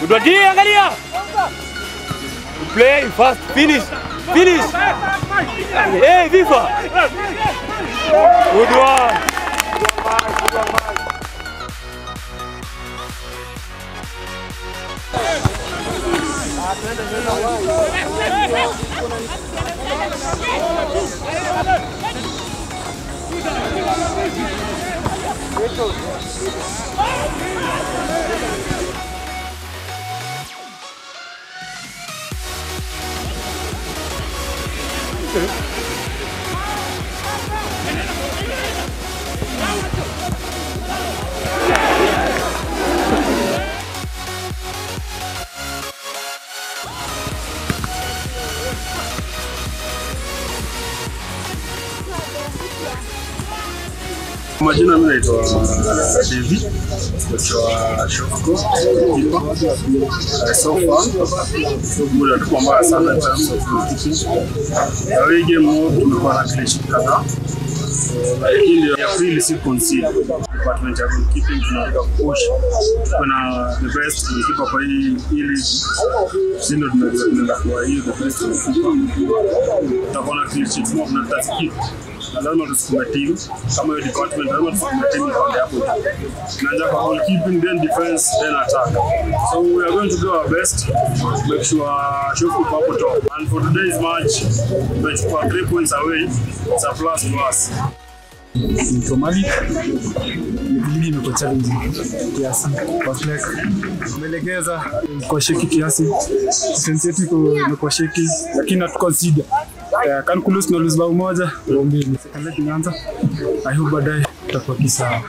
Udodi, angalia. Play fast, finish. Hey, Viva. Good one. Majina mimi naitwa David, kutoka Shofco. So far, so good at kwamba sana in terms of goalkeeping. Hii game tumekuwa na clean sheet kadhaa. Lakini ya pili si concede. Department ya goalkeeping tunataka push. Kuna the best goalkeeper kwa hii league. Sisi ndio tunaenda kwa hiyo the best goalkeeper. Tutakuwa na clean sheet mob na tutakeep. Lazima tusukume team kama hiyo department, lazima tusukume team pande hapo. Tunaanza kwa goalkeeping, then defense, then attack. So we are going to do our best, make sure Shofco hapo top. And for today's match, tumechukua 3 points away. It's a plus to us. Somali ligi imekuwa challenge kiasi kwa Fleck umelegeza kwa sheki kiasi sensitive imekuwa sheki lakini not consider calculus na lose bao moja mbili second leg inaanza. I hope baadaye tutakuwa kisawa.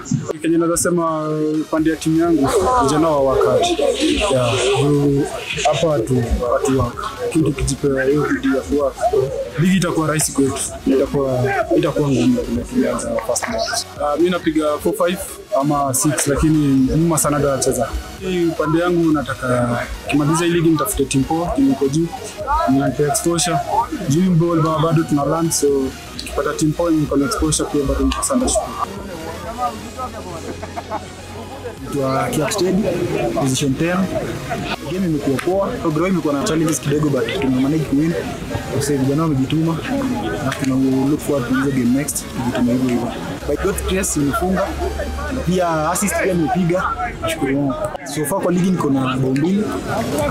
Kenya naweza sema pande ya timu yangu vijana wa wakati hapa watu wako kitu kijipea hiyo video ya kwa ligi itakuwa rahisi kwetu, itakuwa ngumu tumeanza first match. Mimi napiga 4-5 ama 6 lakini nyuma sana ndio nacheza. Hii pande yangu nataka kimaliza hii ligi nitafute team poa, team iko juu. Nina exposure, dream ball bado tuna land, so tukipata team poa iko na exposure pia bado nitasanda shukuru. Kwa Kia Steady position 10 game imekuwa poa, program imekuwa na challenges kidogo but tumemanage kuwin. Sasa vijana wamejituma na tuna look forward to the game next kujituma hivyo. By God's grace nimefunga pia assist pia nimepiga, nashukuru Mungu. So far kwa ligi niko na bao 2,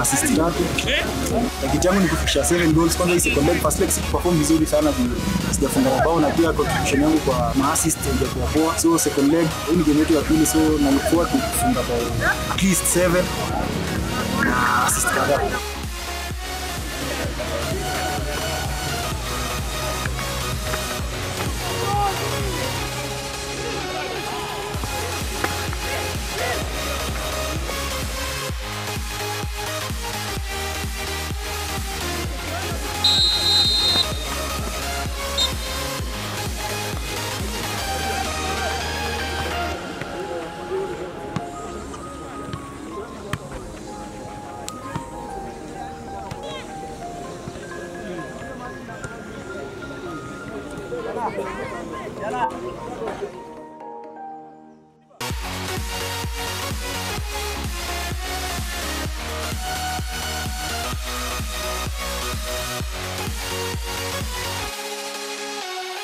assist 3. Target yangu ni kufikisha 7 goals. Kwanza hii second leg, first leg perform vizuri sana, sijafunga bao na pia contribution yangu kwa assist ilikuwa poa. So second leg hii ni game yetu ya pili, so na look forward to kufunga bao at least 7 na assist kadhaa.